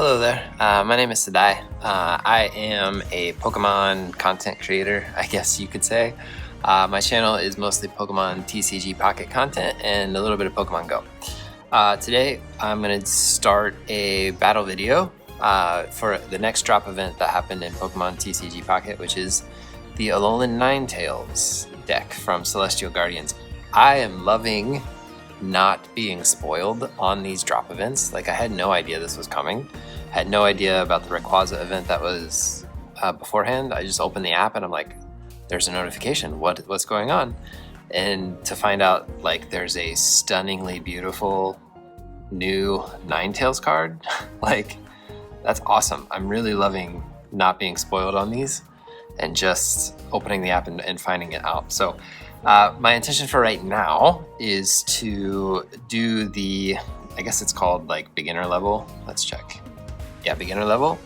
Hello there, my name is Sadai. I am a Pokemon content creator, I guess you could say. My channel is mostly Pokemon TCG Pocket content and a little bit of Pokemon Go. Today I'm going to start a battle video for the next drop event that happened in Pokemon TCG Pocket, which is the Alolan Ninetales deck from Celestial Guardians. I am loving not being spoiled on these drop events. Like, I had no idea this was coming. Had no idea about the Rayquaza event that was beforehand. I just opened the app and I'm like, there's a notification. What's going on? And to find out, like, there's a stunningly beautiful new Ninetales card. Like, that's awesome. I'm really loving not being spoiled on these and just opening the app and finding it out. So my intention for right now is to do the, I guess it's called like beginner level. Let's check. Yeah, beginner level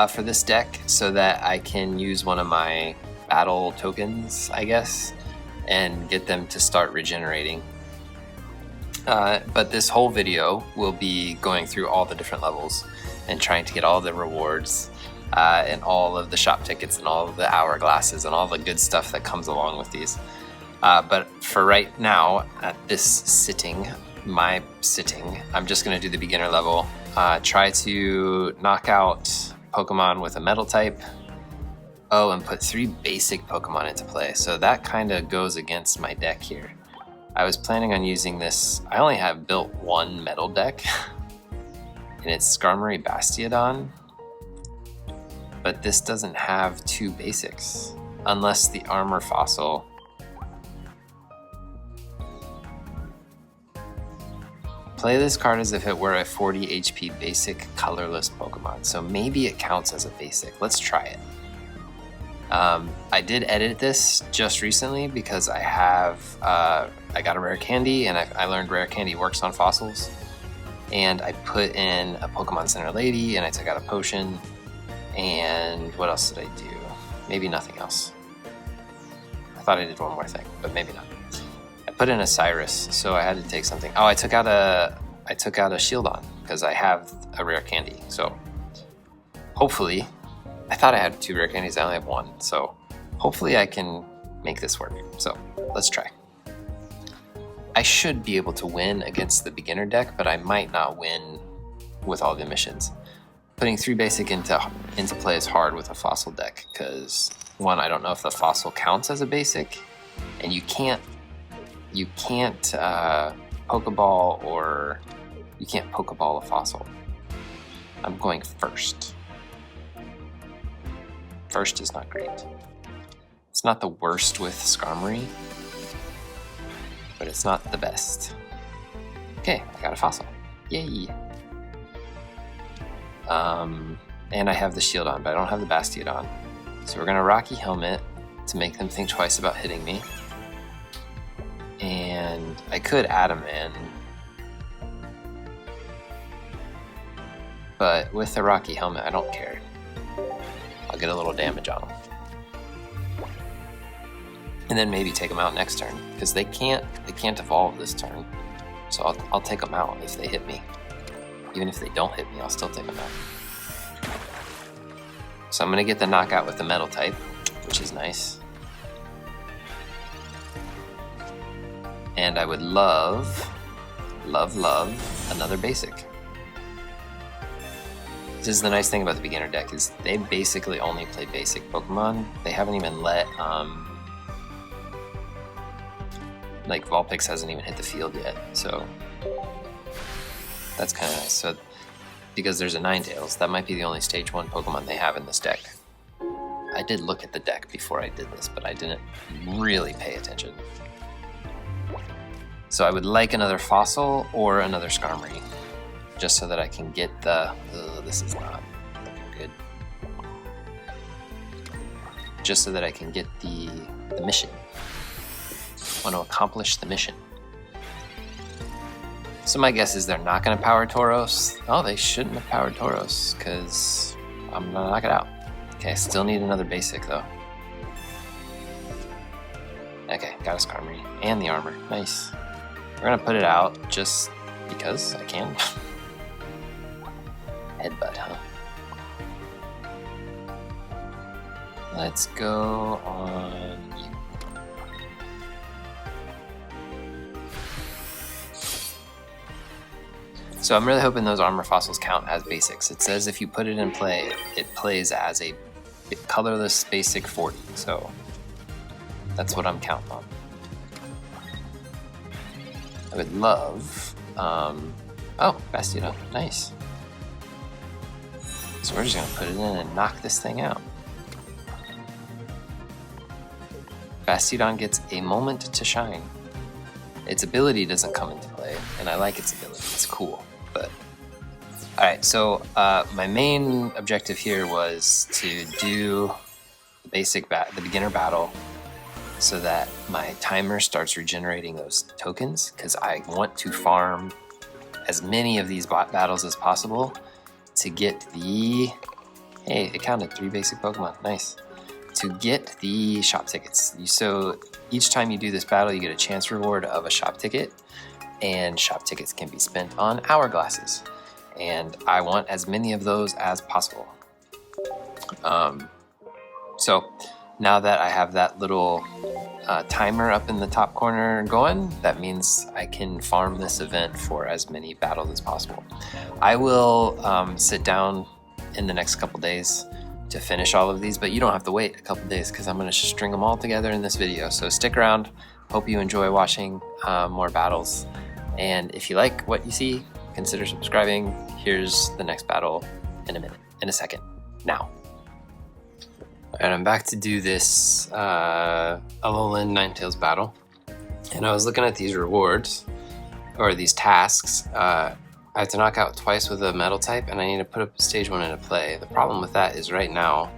for this deck so that I can use one of my battle tokens, I guess, and get them to start regenerating. But this whole video will be going through all the different levels and trying to get all the rewards and all of the shop tickets and all of the hourglasses and all the good stuff that comes along with these. But for right now, at this sitting, I'm just going to do the beginner level. Try to knock out Pokemon with a metal type. Oh, and put 3 basic Pokemon into play. So that kind of goes against my deck here. I was planning on using this. I only have built 1 metal deck, and it's Skarmory Bastiodon. But this doesn't have 2 basics, unless the Armor Fossil. Play this card as if it were a 40 HP basic colorless Pokemon, so maybe it counts as a basic. Let's try it. I did edit this just recently because I got a rare candy and I learned rare candy works on fossils. And I put in a Pokemon Center Lady and I took out a potion. And what else did I do? Maybe nothing else. I thought I did one more thing, but maybe not. I put in a Cyrus, so I had to take something. Oh, I took out a Shieldon because I have a rare candy. So hopefully, I thought I had 2 rare candies. I only have 1. So hopefully I can make this work. So let's try. I should be able to win against the beginner deck, but I might not win with all the missions. Putting 3 basic into play is hard with a fossil deck because, one, I don't know if the fossil counts as a basic, and you can't Pokeball a fossil. I'm going first. First is not great. It's not the worst with Skarmory, but it's not the best. Okay, I got a fossil. Yay! And I have the Shieldon, but I don't have the Bastiodon. So we're gonna Rocky Helmet to make them think twice about hitting me. And I could add them in, but with the Rocky Helmet, I don't care. I'll get a little damage on them. And then maybe take them out next turn, because they can't evolve this turn. So I'll take them out if they hit me. Even if they don't hit me, I'll still take them out. So I'm going to get the knockout with the metal type, which is nice. And I would love another basic. This is the nice thing about the beginner deck, is they basically only play basic Pokemon. They haven't even let, like, Vulpix hasn't even hit the field yet, so that's kind of nice. So, because there's a Ninetales, that might be the only Stage 1 Pokemon they have in this deck. I did look at the deck before I did this, but I didn't really pay attention. So I would like another Fossil or another Skarmory, just so that I can get the... this is not looking good. Just so that I can get the mission. I want to accomplish the mission. So my guess is they're not going to power Tauros. Oh, they shouldn't have powered Tauros, because I'm going to knock it out. Okay, I still need another basic, though. Okay, got a Skarmory. And the armor. Nice. We're going to put it out just because I can. Headbutt, huh? Let's go on you. So I'm really hoping those armor fossils count as basics. It says if you put it in play, it plays as a colorless basic 40. So that's what I'm counting on. I would love, oh, Bastiodon, nice. So we're just gonna put it in and knock this thing out. Bastiodon gets a moment to shine. Its ability doesn't come into play, and I like its ability, it's cool, but. All right, so my main objective here was to do the beginner battle so that my timer starts regenerating those tokens, because I want to farm as many of these battles as possible to get the, hey, it counted 3 basic Pokemon, nice. To get the shop tickets. So each time you do this battle, you get a chance reward of a shop ticket, and shop tickets can be spent on hourglasses. And I want as many of those as possible. So now that I have that little timer up in the top corner going, that means I can farm this event for as many battles as possible. I will sit down in the next couple days to finish all of these, but you don't have to wait a couple days because I'm going to string them all together in this video. So stick around. Hope you enjoy watching more battles. And if you like what you see, consider subscribing. Here's the next battle in a second, now. And I'm back to do this Alolan Ninetales battle. And I was looking at these rewards, or these tasks. I have to knock out twice with a metal type, and I need to put up stage 1 into play. The problem with that is right now,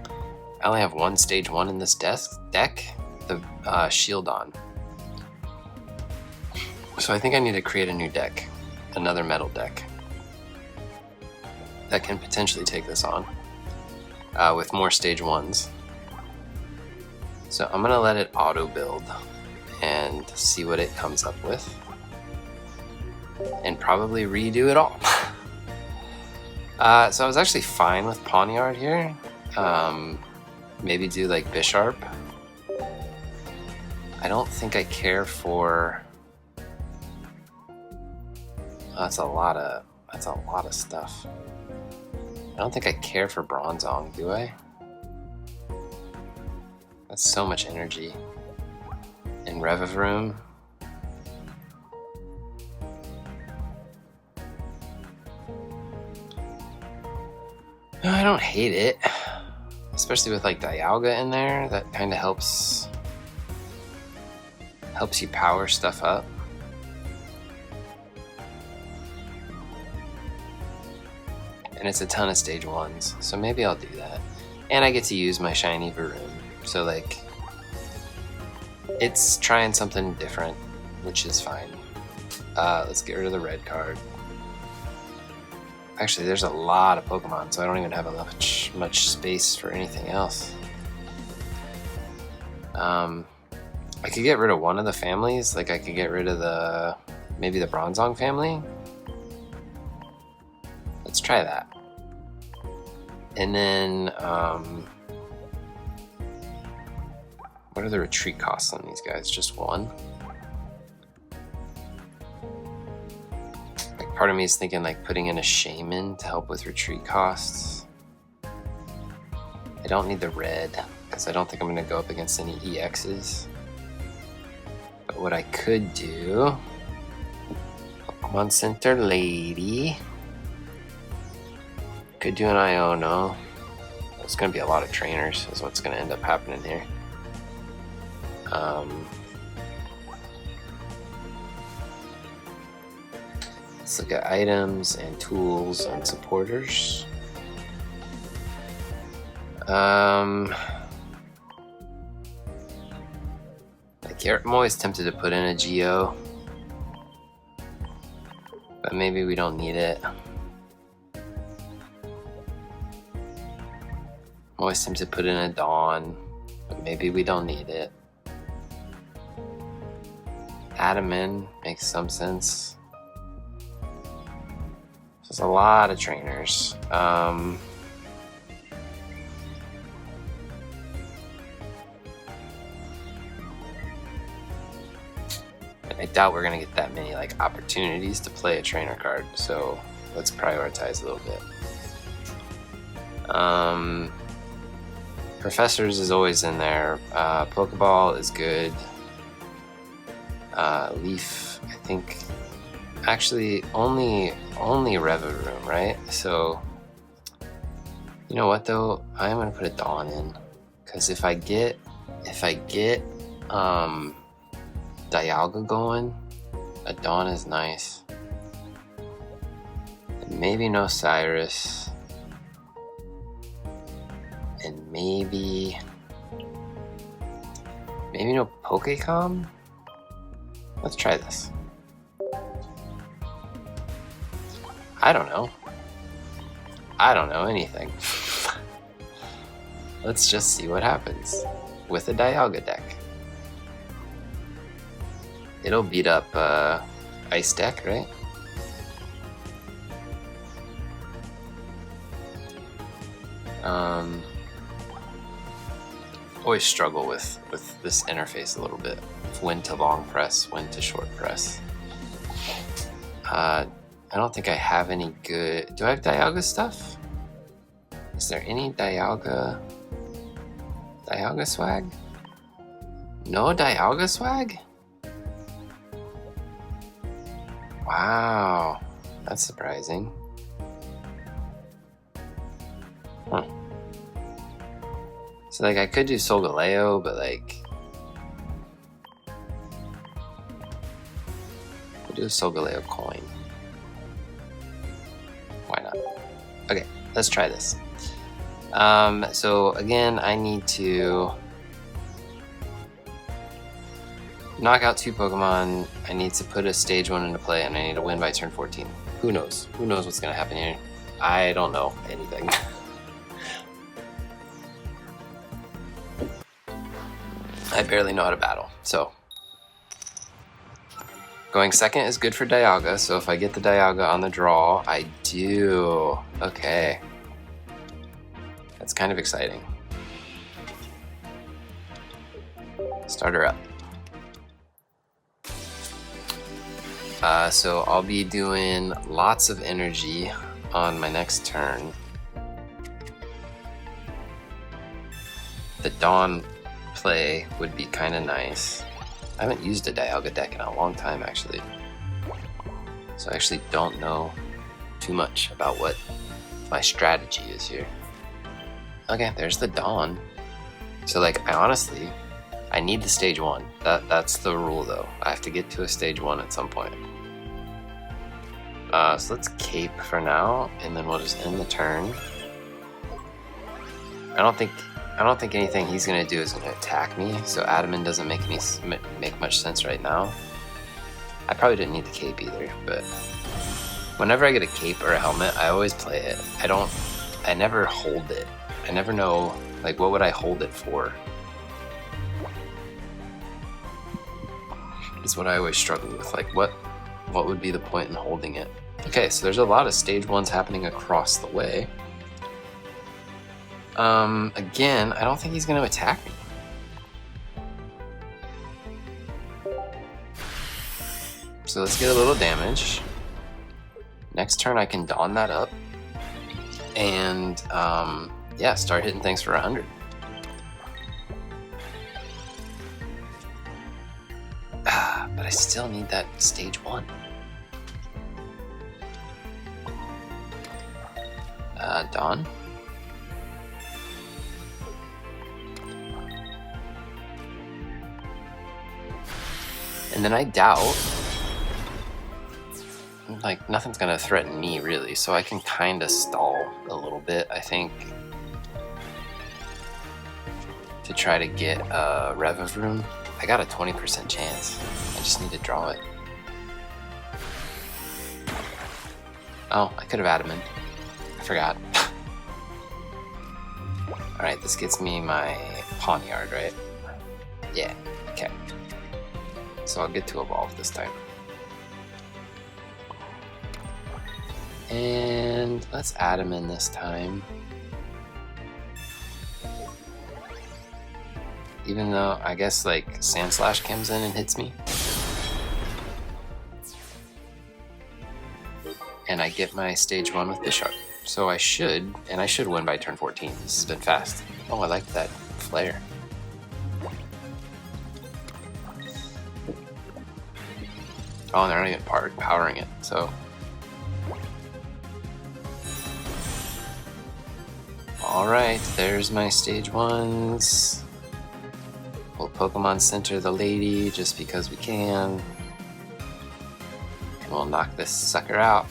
I only have one stage 1 in this deck, the Shieldon. So I think I need to create a new deck, another metal deck, that can potentially take this on with more stage 1s. So I'm gonna let it auto build and see what it comes up with, and probably redo it all. So I was actually fine with Pawniard here. Maybe do like Bisharp. I don't think I care for. That's a lot of stuff. I don't think I care for Bronzong, do I? That's so much energy. And Revavroom. No, I don't hate it. Especially with like Dialga in there, that kind of helps you power stuff up. And it's a ton of stage 1s, so maybe I'll do that. And I get to use my shiny Varoom, so like, it's trying something different, which is fine. Let's get rid of the red card. Actually, there's a lot of Pokemon, so I don't even have much space for anything else. I could get rid of one of the families, like I could get rid of maybe the Bronzong family. Let's try that. And then, what are the retreat costs on these guys? Just 1? Like, part of me is thinking like putting in a Shaman to help with retreat costs. I don't need the red, because I don't think I'm going to go up against any EXs. But what I could do, Pokemon Center Lady. Could do an Iono. It's going to be a lot of trainers is what's going to end up happening here. Let's look at items and tools and supporters. I'm always tempted to put in a Geo, but maybe we don't need it. I'm always tempted to put in a Dawn, but maybe we don't need it. Add them in, makes some sense. So There's a lot of trainers. I doubt we're gonna get that many like opportunities to play a trainer card, so let's prioritize a little bit. Professors is always in there. Pokeball is good. Leaf, I think. Actually, only Reverum, right? So, you know what though? I'm gonna put a Dawn in, because if I get Dialga going, a Dawn is nice. And maybe no Cyrus. And maybe no Pokecom? Let's try this. I don't know. I don't know anything. Let's just see what happens with a Dialga deck. It'll beat up Ice deck, right? Always struggle with this interface a little bit. When to long press, when to short press. I don't think I have any good... Do I have Dialga stuff? Is there any Dialga swag? No Dialga swag? Wow, that's surprising. Huh. So like I could do Solgaleo, but like we'll do a Solgaleo coin. Why not? Okay, let's try this. So again, I need to knock out 2 Pokemon. I need to put a stage 1 into play, and I need to win by turn 14. Who knows? Who knows what's gonna happen here? I don't know anything. I barely know how to battle, so going second is good for Dialga, so if I get the Dialga on the draw, I do. Okay. That's kind of exciting. Start her up. So I'll be doing lots of energy on my next turn. The Dawn play would be kind of nice. I haven't used a Dialga deck in a long time, actually. So I actually don't know too much about what my strategy is here. Okay, there's the Dawn. So like, I need the stage 1. That's the rule though. I have to get to a stage 1 at some point. So let's cape for now, and then we'll just end the turn. I don't think anything he's gonna do is gonna attack me, so Adamant doesn't make much sense right now. I probably didn't need the cape either, but whenever I get a cape or a helmet, I always play it. I never hold it. I never know, like, what would I hold it for? Is what I always struggle with, like, what would be the point in holding it? Okay, so there's a lot of stage 1s happening across the way. Again, I don't think he's going to attack me. So let's get a little damage. Next turn I can Dawn that up. And, yeah, start hitting things for 100. But I still need that stage 1. Dawn. And then I doubt, like, nothing's gonna threaten me really, so I can kind of stall a little bit, I think, to try to get Revavroom. I got a 20% chance. I just need to draw it. Oh, I could have Adamant. I forgot. Alright, this gets me my Pawniard, right? Yeah, okay. So I'll get to evolve this time. And let's add him in this time. Even though I guess like Sand Slash comes in and hits me. And I get my stage 1 with Bisharp. So I should win by turn 14. This has been fast. Oh, I like that flare. Oh, and they're not even powering it, so. Alright, there's my stage 1s. We'll Pokemon Center the lady just because we can. And we'll knock this sucker out.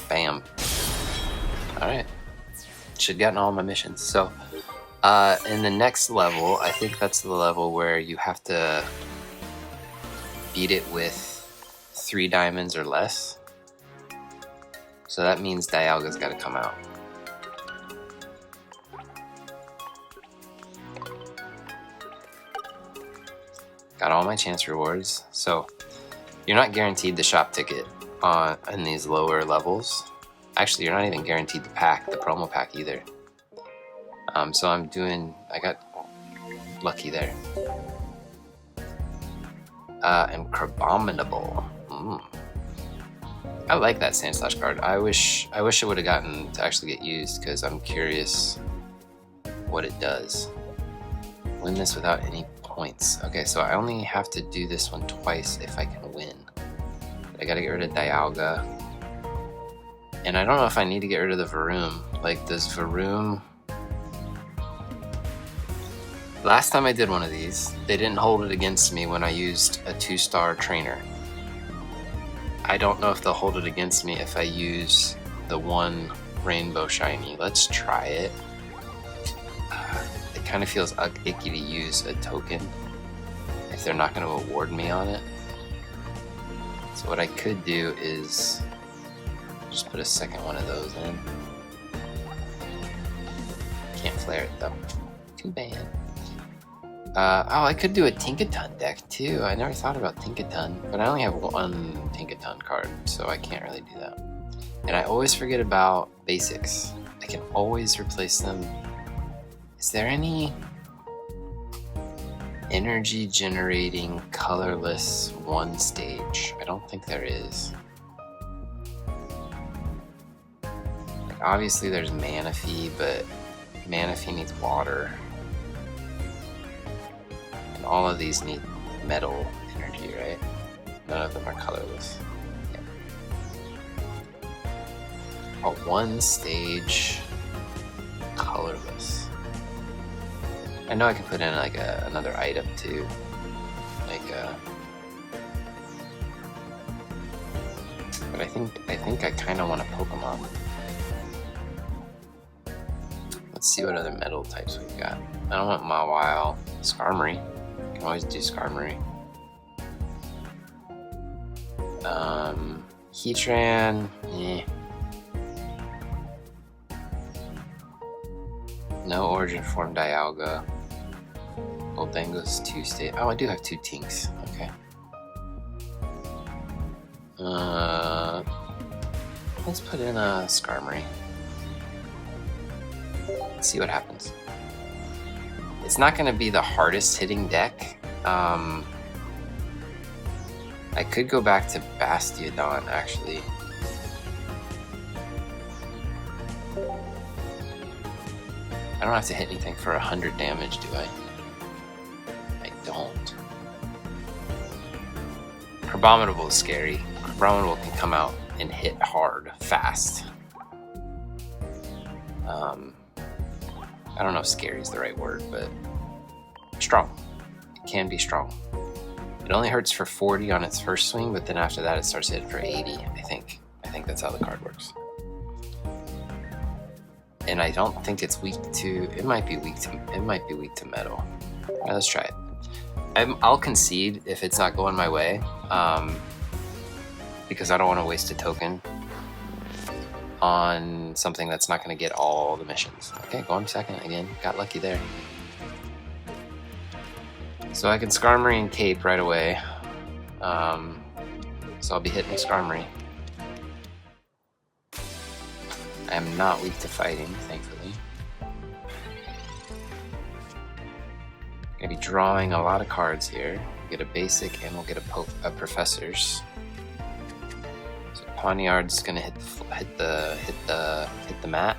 Bam. Alright. Should gotten all my missions. So, in the next level, I think that's the level where you have to beat it with 3 diamonds or less. So that means Dialga's got to come out. Got all my chance rewards. So you're not guaranteed the shop ticket in these lower levels. Actually, you're not even guaranteed the pack, the promo pack either. So I got lucky there. And Crabominable. I like that Sand Slash card. I wish it would have gotten to actually get used because I'm curious what it does. Win this without any points. Okay, so I only have to do this one twice if I can win. I gotta get rid of Dialga. And I don't know if I need to get rid of the Varoom. Like, does Varoom... Last time I did one of these, they didn't hold it against me when I used a 2-star trainer. I don't know if they'll hold it against me if I use the 1 Rainbow Shiny. Let's try it. It kind of feels icky to use a token if they're not going to award me on it. So what I could do is just put a second one of those in. Can't flare it though. Too bad. Oh, I could do a Tinkaton deck too. I never thought about Tinkaton, but I only have 1 Tinkaton card, so I can't really do that. And I always forget about basics. I can always replace them. Is there any energy generating colorless 1 stage? I don't think there is. Like, obviously there's Manaphy, but Manaphy needs water. And all of these need metal energy, right? None of them are colorless. Yeah. A 1 stage colorless. I know I can put in like another item too, like but I think I kind of want a Pokemon. Let's see what other metal types we've got. I don't want Mawile. Skarmory. I can always do Skarmory. Heatran. No origin form Dialga. Goldango's 2 state. Oh, I do have 2 Tinks. Okay. Let's put in a Skarmory. Let's see what happens. It's not going to be the hardest hitting deck. I could go back to Bastiodon actually. I don't have to hit anything for 100 damage, do I? I don't. Crabominable is scary. Crabominable can come out and hit hard, fast. I don't know if scary is the right word, but strong. It can be strong. It only hurts for 40 on its first swing, but then after that it starts hitting for 80, I think. I think that's how the card works. And I don't think it's weak to. It might be weak to metal. All right, let's try it. I'll concede if it's not going my way, because I don't want to waste a token on something that's not going to get all the missions. Okay, going second again. Got lucky there. So I can Skarmory and Cape right away. So I'll be hitting Skarmory. I am not weak to fighting, thankfully. Gonna be drawing a lot of cards here. We'll get a basic and we'll get a professor's. So Pawniard's gonna hit the mat.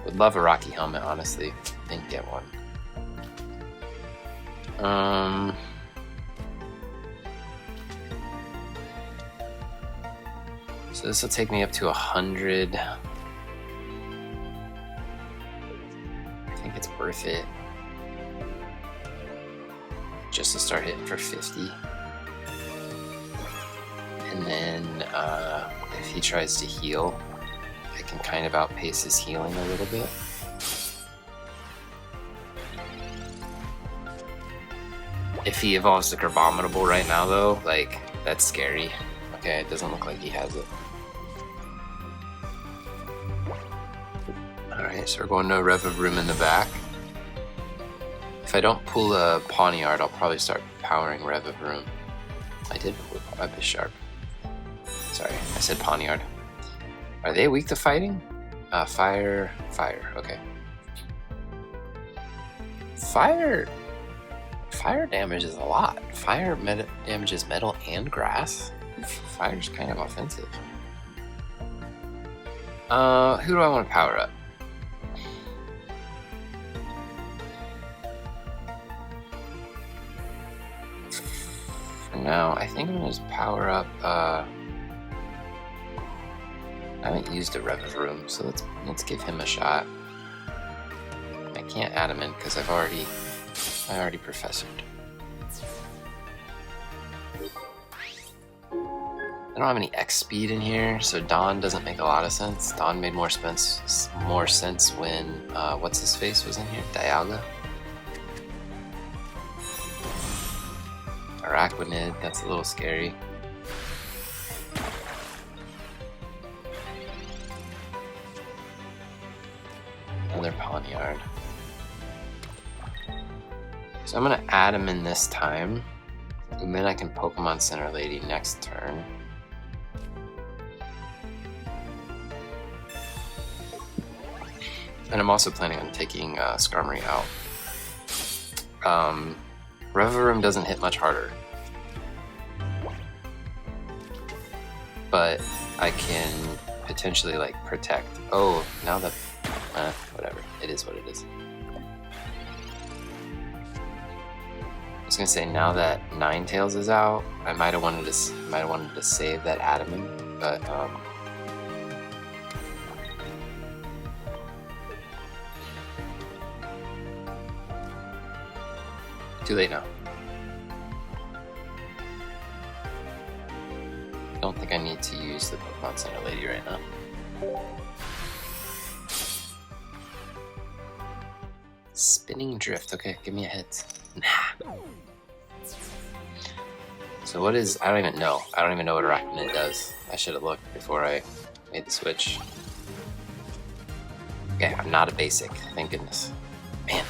Would love a Rocky Helmet, honestly. Didn't get one. So this will take me up to 100. I think it's worth it. Just to start hitting for 50. And then if he tries to heal, I can kind of outpace his healing a little bit. If he evolves to Crabominable right now though, like, that's scary. Okay, it doesn't look like he has it. Alright, so we're going to a Rev of Room in the back. If I don't pull a Pawniard, I'll probably start powering Rev of Room. I did pull a Bisharp. Sorry, I said Pawniard. Are they weak to fighting? Fire, okay. Fire damages a lot. Fire damages metal and grass. Fire's kind of offensive. Who do I want to power up? For now, I think I'm gonna just power up. I haven't used a Rev of Room, so let's give him a shot. I can't add him in because I already professored. I don't have any X speed in here, so Dawn doesn't make a lot of sense. Dawn made more sense when what's his face was in here, Dialga. Araquanid, that's a little scary. Another Pawniard. So I'm gonna add him in this time, and then I can Pokemon Center Lady next turn. And I'm also planning on taking Skarmory out. Reverum doesn't hit much harder, but I can potentially like protect. Oh, now that whatever, it is what it is. I was gonna say now that Ninetales is out, I might have wanted to save that Adamant, but too late now. Don't think I need to use the Pokemon Center Lady right now. Spinning Drift. Okay, give me a hit. Nah. So what is... I don't even know. I don't even know what Arachnid does. I should have looked before I made the switch. Okay, I'm not a basic. Thank goodness. Man,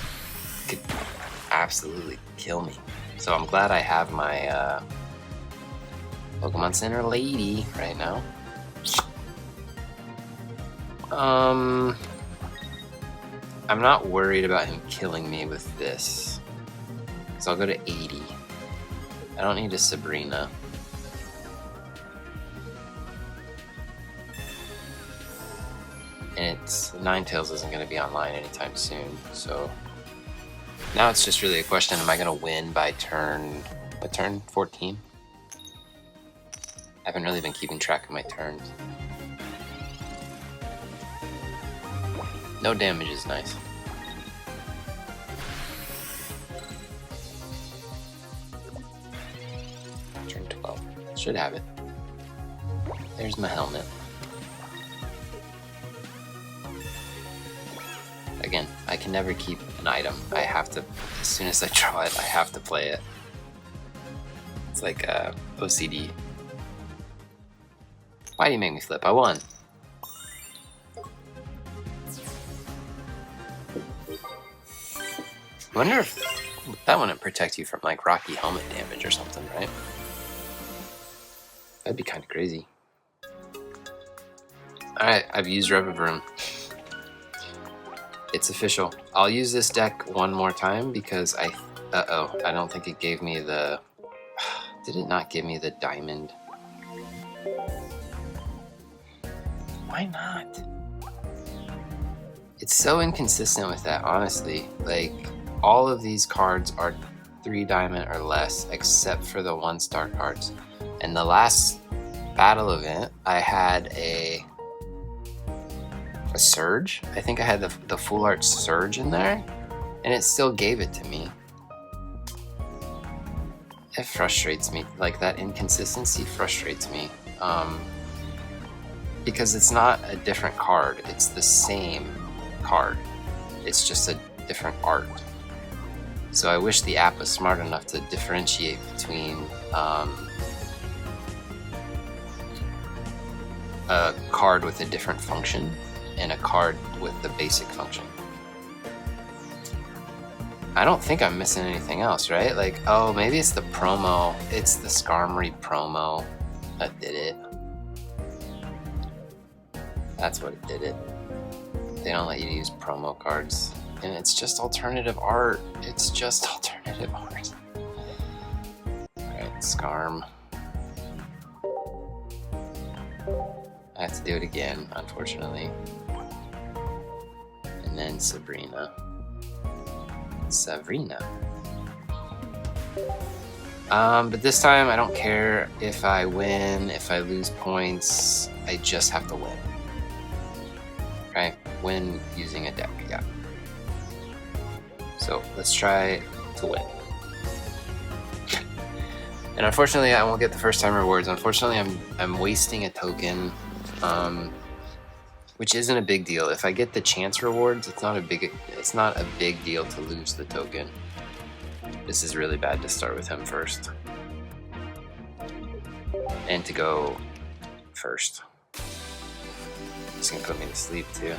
could absolutely kill me. So I'm glad I have my Pokemon Center Lady right now. I'm not worried about him killing me with this. So I'll go to 80. I don't need a Sabrina. And Ninetales isn't going to be online anytime soon, so now it's just really a question, am I going to win by turn 14? I haven't really been keeping track of my turns. No damage is nice. Turn 12. Should have it. There's my helmet. Again, I can never keep an item. I have to, as soon as I draw it, I have to play it. It's like OCD. Why do you make me flip? I won. I wonder if that wouldn't protect you from like Rocky Helmet damage or something, right? That'd be kind of crazy. Alright, I've used Revavroom. It's official. I'll use this deck one more time because I don't think it gave me the... Did it not give me the diamond? Why not? It's so inconsistent with that, honestly. Like, all of these cards are 3 diamond or less, except for the 1-star cards. And the last battle event, I had a Surge. I think I had the Full Art Surge in there, and it still gave it to me. It frustrates me. Like, that inconsistency frustrates me. Because it's not a different card. It's the same card. It's just a different art. So I wish the app was smart enough to differentiate between a card with a different function and a card with the basic function. I don't think I'm missing anything else, right? Like, oh, maybe it's the promo. It's the Skarmory promo that did it. That's what did it. They don't let you use promo cards. And it's just alternative art. It's just alternative art. Alright, Skarm. I have to do it again, unfortunately. And then Sabrina. But this time I don't care if I win, if I lose points. I just have to win. Right? Win using a deck, yeah. So let's try to win. And unfortunately, I won't get the first time rewards. Unfortunately, I'm wasting a token, which isn't a big deal. If I get the chance rewards, it's not a big deal to lose the token. This is really bad to start with him first, and to go first. He's gonna put me to sleep too.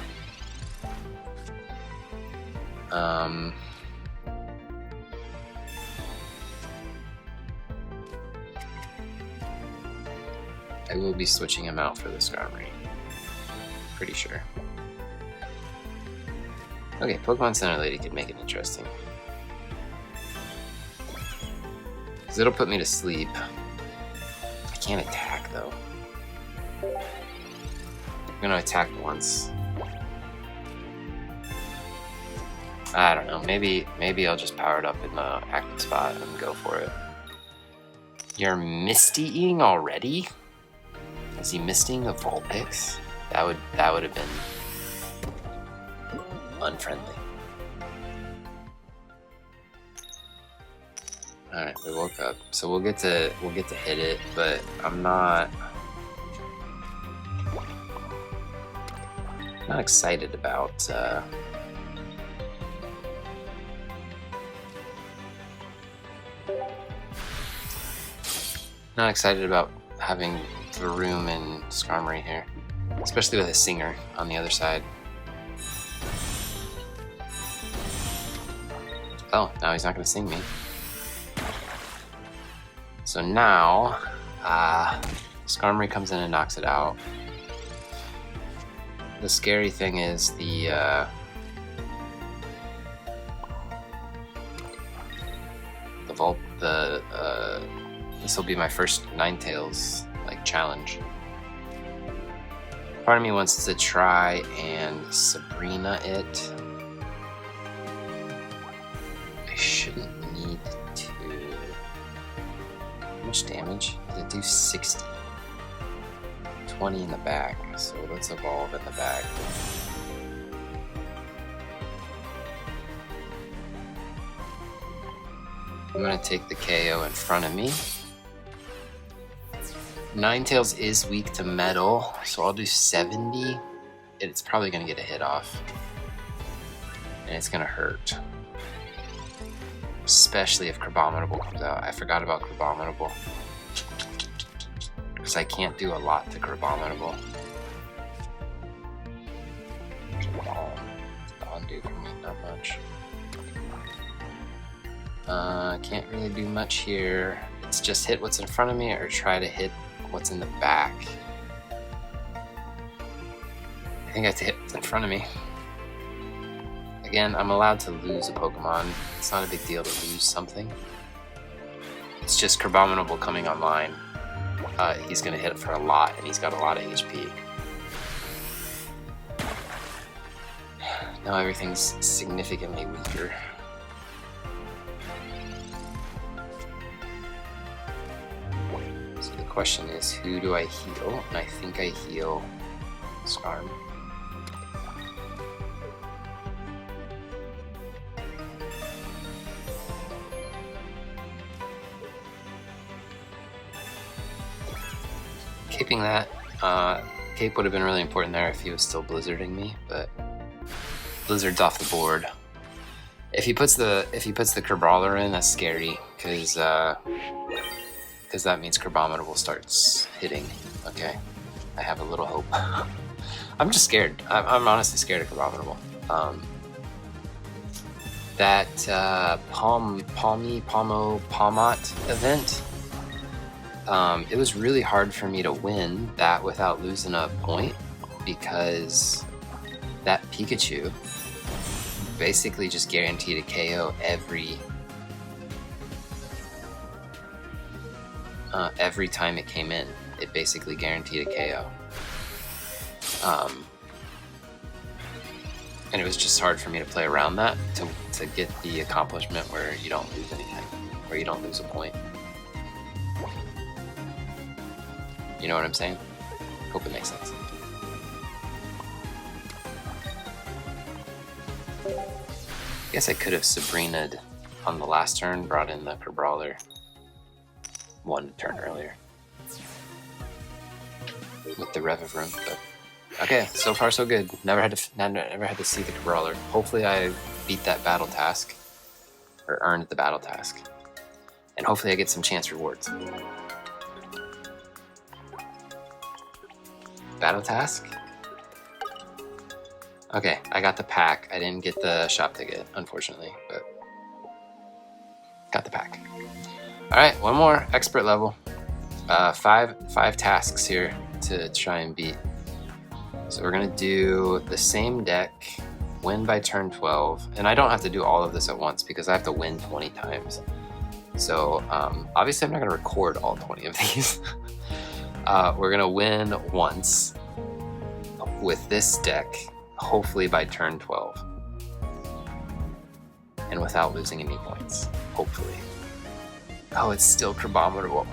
I will be switching him out for the Skarmory. Pretty sure. Okay, Pokemon Center Lady could make it interesting. Because it'll put me to sleep. I can't attack though. I'm gonna attack once. I don't know, maybe I'll just power it up in the active spot and go for it. You're Misty-ing already? Is he misting a Vulpix? That would have been unfriendly. Alright, we woke up. So we'll get to hit it, but I'm not excited about having Varoom and Skarmory here, especially with a Singer on the other side. Oh, now he's not going to sing me. So now, Skarmory comes in and knocks it out. The scary thing is this will be my first Ninetales challenge. Part of me wants to try and Sabrina it. I shouldn't need to. How much damage? Does it do 60? 20 in the back, so let's evolve in the back. I'm gonna take the KO in front of me. Ninetales is weak to metal, so I'll do 70. It's probably gonna get a hit off. And it's gonna hurt. Especially if Crabominable comes out. I forgot about Crabominable. Because I can't do a lot to Crabominable. Dawn do for me, not much. Can't really do much here. It's just hit what's in front of me or try to hit what's in the back. think I hit in front of me. Again, I'm allowed to lose a Pokemon. It's not a big deal to lose something. It's just Crabominable coming online. He's going to hit it for a lot, and he's got a lot of HP. Now everything's significantly weaker. So the question is, who do I heal? And I think I heal Skarm. Caping that. Cape would have been really important there if he was still blizzarding me, but Blizzard's off the board. If he puts the Crabrawler in, that's scary, because that means Crabominable starts hitting. Okay, I have a little hope. I'm just scared. I'm honestly scared of Crabominable. That Palmot event. It was really hard for me to win that without losing a point, because that Pikachu basically just guaranteed a KO every time it came in. It basically guaranteed a KO. And it was just hard for me to play around that to get the accomplishment where you don't lose anything, where you don't lose a point. You know what I'm saying? Hope it makes sense. I guess I could have Sabrina'd on the last turn, brought in the Crabrawler one turn earlier with the Revivroom, but okay, so far so good. Never had to see the Crabrawler. Hopefully I beat that battle task, or earned the battle task, and hopefully I get some chance rewards. Battle task? Okay, I got the pack. I didn't get the shop ticket, unfortunately, but got the pack. Alright, one more. Expert level. Five tasks here to try and beat. So we're gonna do the same deck, win by turn 12, and I don't have to do all of this at once because I have to win 20 times. So obviously I'm not gonna record all 20 of these. We're gonna win once with this deck, hopefully by turn 12, and without losing any points, hopefully. Oh, it's still Crabominable.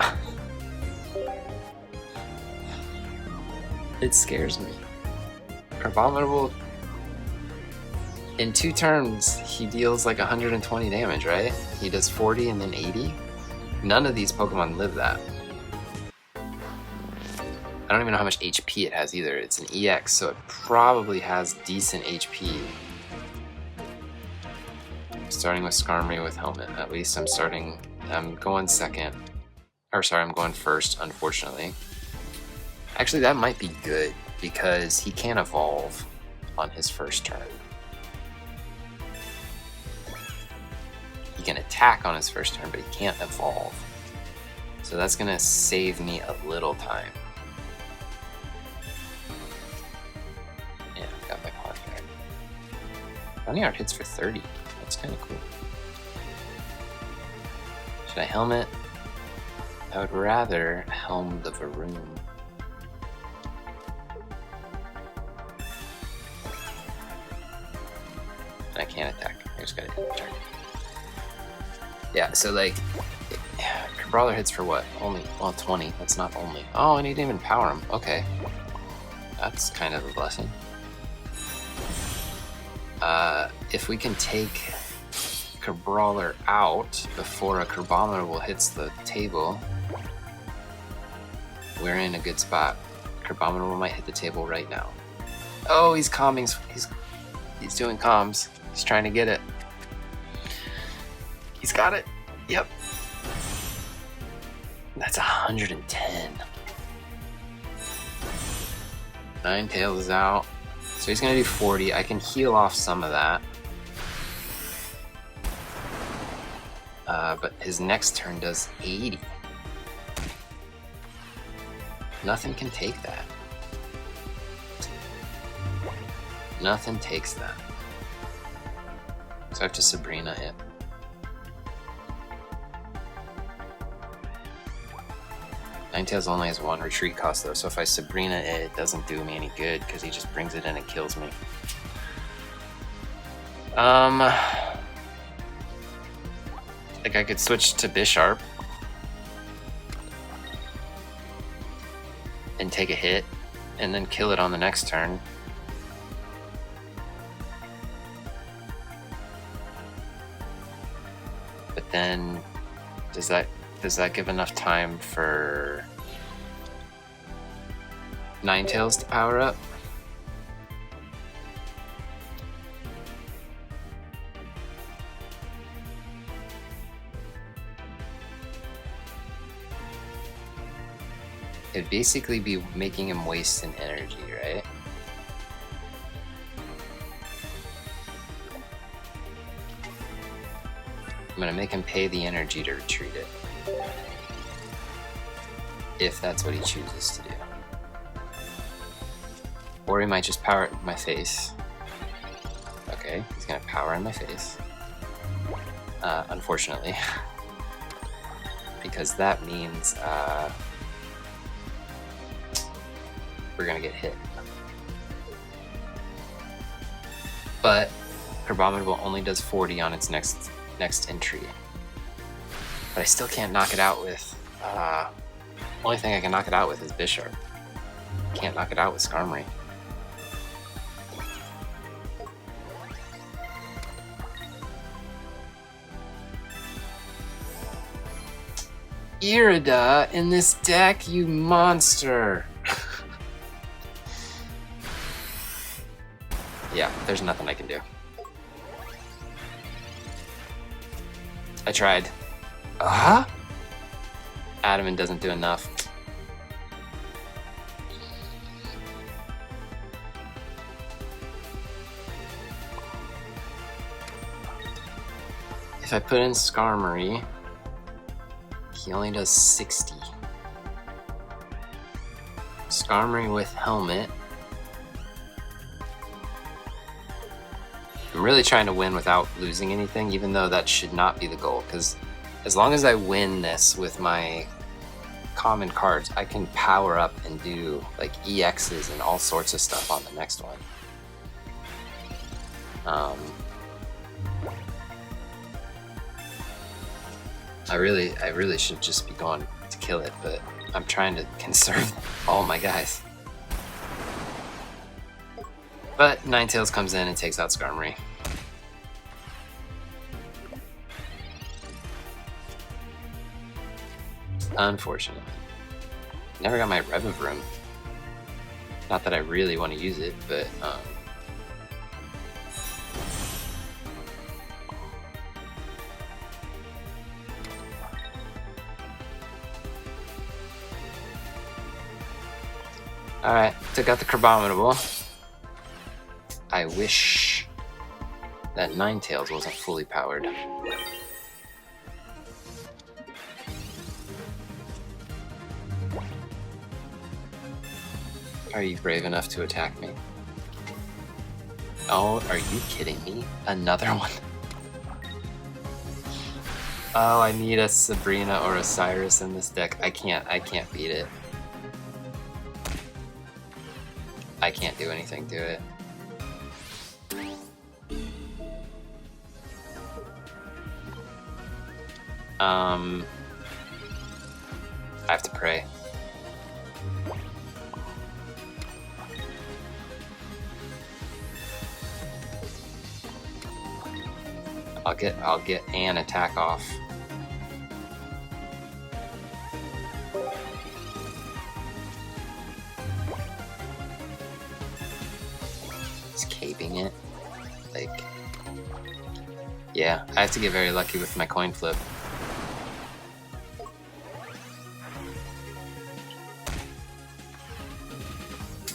It scares me. Crabominable, in 2 turns, he deals like 120 damage, right? He does 40 and then 80. None of these Pokemon live that. I don't even know how much HP it has either. It's an EX, so it probably has decent HP. Starting with Skarmory with Helmet. At least I'm going second. Or sorry, I'm going first, unfortunately. Actually, that might be good, because he can't evolve on his first turn. He can attack on his first turn, but he can't evolve. So that's gonna save me a little time. Ponyard hits for 30. That's kind of cool. Should I Helmet? I would rather Helm the Varoom. I can't attack. I just gotta hit the target. Yeah, so like, Brawler hits for what? Only, well, 20. That's not only. Oh, and he didn't even power him. Okay. That's kind of a blessing. If we can take Crabrawler out before a Crabominable hits the table, we're in a good spot. Crabominable might hit the table right now. Oh, he's calming. He's doing comms. He's trying to get it. He's got it. Yep. That's 110. Ninetales is out. So he's gonna do 40. I can heal off some of that. But his next turn does 80. Nothing can take that. Nothing takes that. So I have to Sabrina it. Ninetales only has 1 retreat cost though, so if I Sabrina it, it doesn't do me any good because he just brings it in and kills me. Like I could switch to Bisharp and take a hit and then kill it on the next turn. But then does that give enough time for Ninetales to power up? It'd basically be making him waste an energy, right? I'm gonna make him pay the energy to retreat it. If that's what he chooses to do. Or he might just power it in my face. Okay, he's gonna power in my face. Unfortunately. Because that means, we're gonna get hit. But Crabominable only does 40 on its next entry. But I still can't knock it out with only thing I can knock it out with is Bisharp. Can't knock it out with Skarmory. Irida in this deck, you monster! Yeah, there's nothing I can do. I tried. Adamant doesn't do enough. If I put in Skarmory, he only does 60. Skarmory with Helmet. I'm really trying to win without losing anything, even though that should not be the goal, because as long as I win this with my common cards, I can power up and do like EXs and all sorts of stuff on the next one. I really should just be going to kill it, but I'm trying to conserve all my guys. But Ninetales comes in and takes out Skarmory. Unfortunately. Never got my Revivroom. Not that I really want to use it, but alright, took out the Crabominable. I wish that Ninetales wasn't fully powered. Are you brave enough to attack me? Oh, are you kidding me? Another one? Oh, I need a Sabrina or a Cyrus in this deck. I can't beat it. I can't do anything to it. I have to pray. I'll get an attack off. He's caping it. Like, yeah, I have to get very lucky with my coin flip.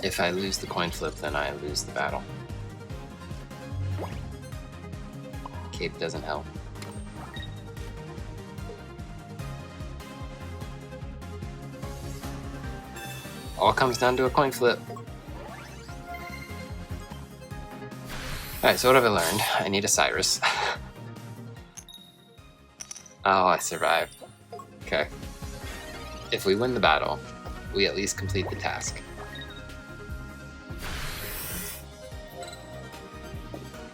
If I lose the coin flip, then I lose the battle. Cape doesn't help. All comes down to a coin flip. Alright, so what have I learned? I need a Cyrus. Oh, I survived. Okay. If we win the battle, we at least complete the task.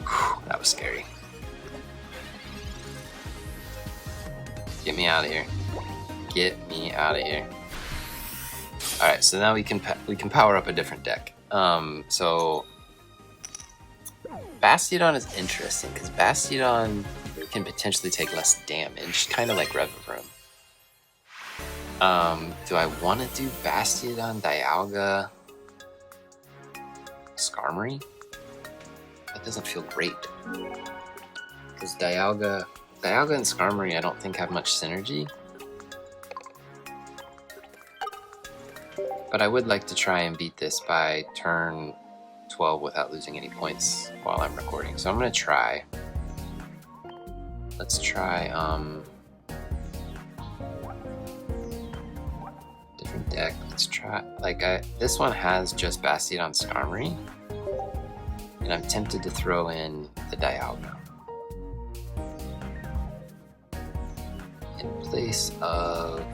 Whew, that was scary. Get me out of here. Get me out of here. Alright, so now we can power up a different deck. So Bastiodon is interesting because Bastiodon can potentially take less damage, kind of like Revavroom. Do I want to do Bastiodon, Dialga, Skarmory? That doesn't feel great. Because Dialga and Skarmory I don't think have much synergy. But I would like to try and beat this by turn 12 without losing any points while I'm recording. So I'm going to try. Let's try different deck. Let's try, like, this one has just Bastiodon Skarmory, and I'm tempted to throw in the Dialga in place of,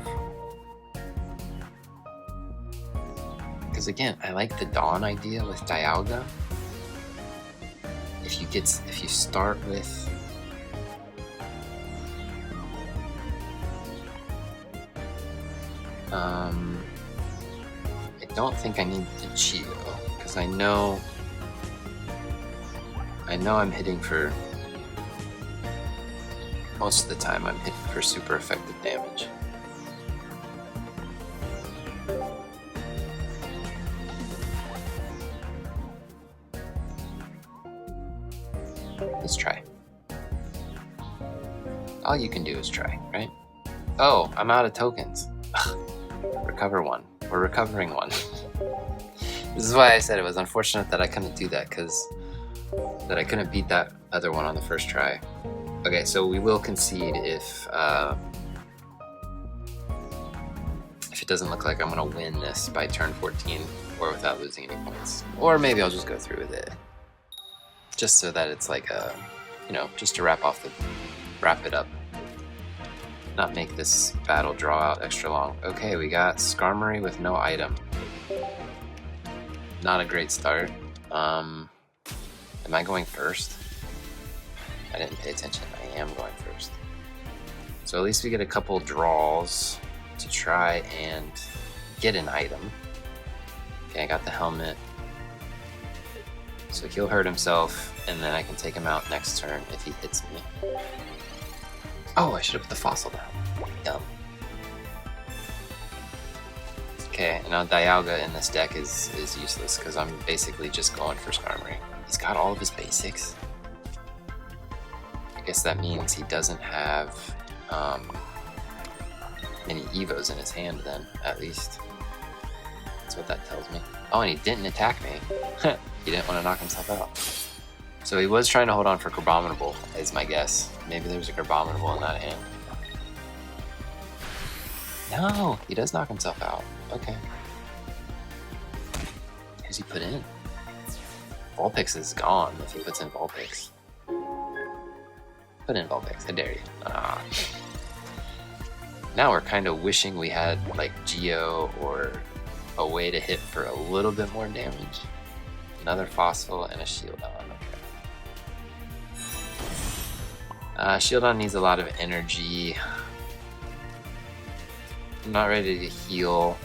because again, I like the Dawn idea with Dialga. If you start with I don't think I need the Geo, because I know I'm hitting for, most of the time I'm hitting for super effective damage. Let's try. All you can do is try, right? Oh, I'm out of tokens. Recover one. We're recovering one. This is why I said it was unfortunate that I couldn't do that, that I couldn't beat that other one on the first try. Okay, so we will concede if it doesn't look like I'm gonna win this by turn 14 or without losing any points. Or maybe I'll just go through with it. Just so that it's like a, just to wrap it up. Not make this battle draw out extra long. Okay, we got Skarmory with no item. Not a great start. Am I going first? I didn't pay attention. I am going first. So at least we get a couple draws to try and get an item. Okay, I got the helmet. So he'll hurt himself, and then I can take him out next turn if he hits me. Oh, I should have put the fossil down. Dumb. Okay, and now Dialga in this deck is useless because I'm basically just going for Skarmory. He's got all of his basics. I guess that means he doesn't have any Evos in his hand then, at least. That's what that tells me. Oh, and he didn't attack me. He didn't want to knock himself out. So he was trying to hold on for Crabominable, is my guess. Maybe there's a Crabominable in that hand. No, he does knock himself out. Okay. Who's he put in? Vulpix is gone if he puts in Vulpix. Put in Vulpix, I dare you. Ah. Now we're kind of wishing we had like Geo or a way to hit for a little bit more damage. Another Fossil and a Shieldon. Shieldon needs a lot of energy. I'm not ready to heal.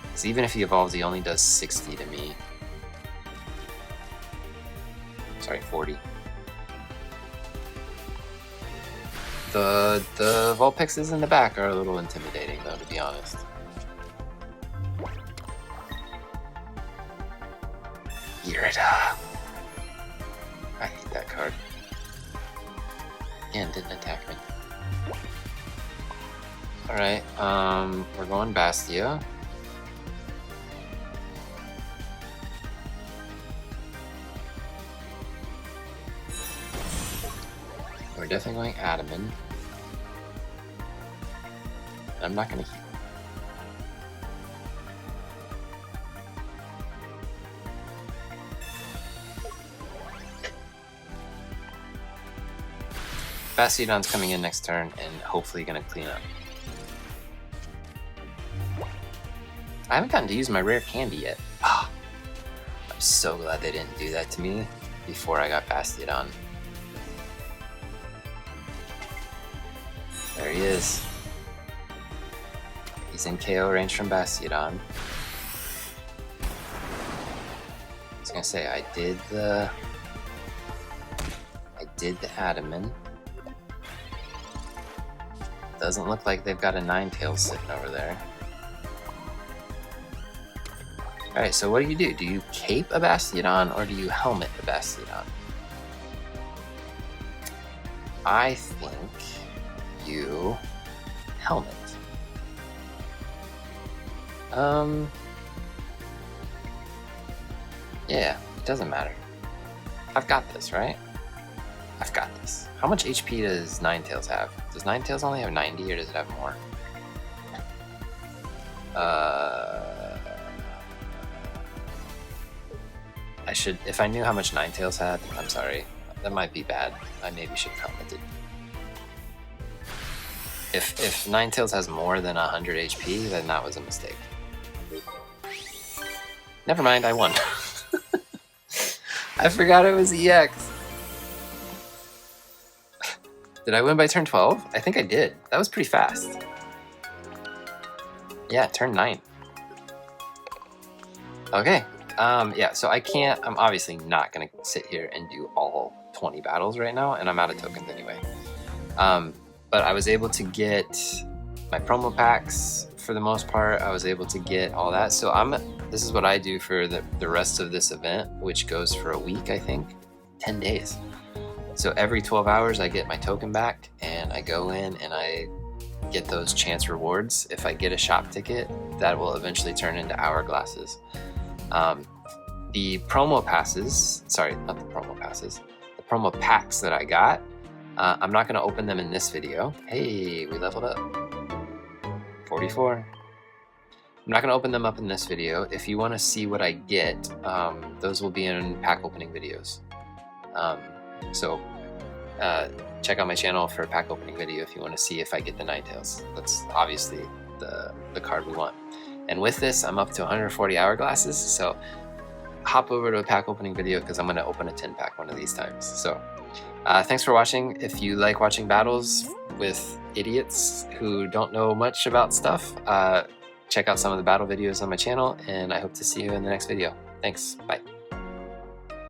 Because even if he evolves, he only does 60 to me. Sorry, 40. The Vulpixes in the back are a little intimidating, though, to be honest. Irida. I hate that card. Again, didn't attack me. Alright, we're going Bastia. We're definitely going Adaman. I'm not gonna heal. Bastiodon's coming in next turn and hopefully gonna clean up. I haven't gotten to use my rare candy yet. Oh, I'm so glad they didn't do that to me before I got Bastiodon. There he is. He's in KO range from Bastiodon. I was gonna say, I did the Adaman. Doesn't look like they've got a Ninetales sitting over there. Alright, so what do? Do you cape a Bastiodon or do you helmet a Bastiodon? I think you helmet. Yeah, it doesn't matter. I've got this, right? I've got this. How much HP does Ninetales have? Does Ninetales only have 90 or does it have more? I should, if I knew how much Ninetales had, I'm sorry. That might be bad. I maybe should have commented. If Ninetales has more than 100 HP, then that was a mistake. Never mind, I won. I forgot it was EX. Did I win by turn 12? I think I did. That was pretty fast. Yeah, turn 9. Okay. Yeah, so I'm obviously not gonna sit here and do all 20 battles right now, and I'm out of tokens anyway. But I was able to get my promo packs for the most part. I was able to get all that. So this is what I do for the rest of this event, which goes for a week, I think, 10 days. So every 12 hours I get my token back and I go in and I get those chance rewards. If I get a shop ticket, that will eventually turn into hourglasses. The promo passes, sorry, not the promo passes, the promo packs that I got, I'm not going to open them in this video. Hey, we leveled up. 44. I'm not going to open them up in this video. If you want to see what I get, those will be in pack opening videos. So check out my channel for a pack opening video if you want to see if I get the Ninetales. That's obviously the card we want. And with this, I'm up to 140 hourglasses, so hop over to a pack opening video because I'm going to open a 10 pack one of these times. So thanks for watching. If you like watching battles with idiots who don't know much about stuff, check out some of the battle videos on my channel, and I hope to see you in the next video. Thanks. Bye.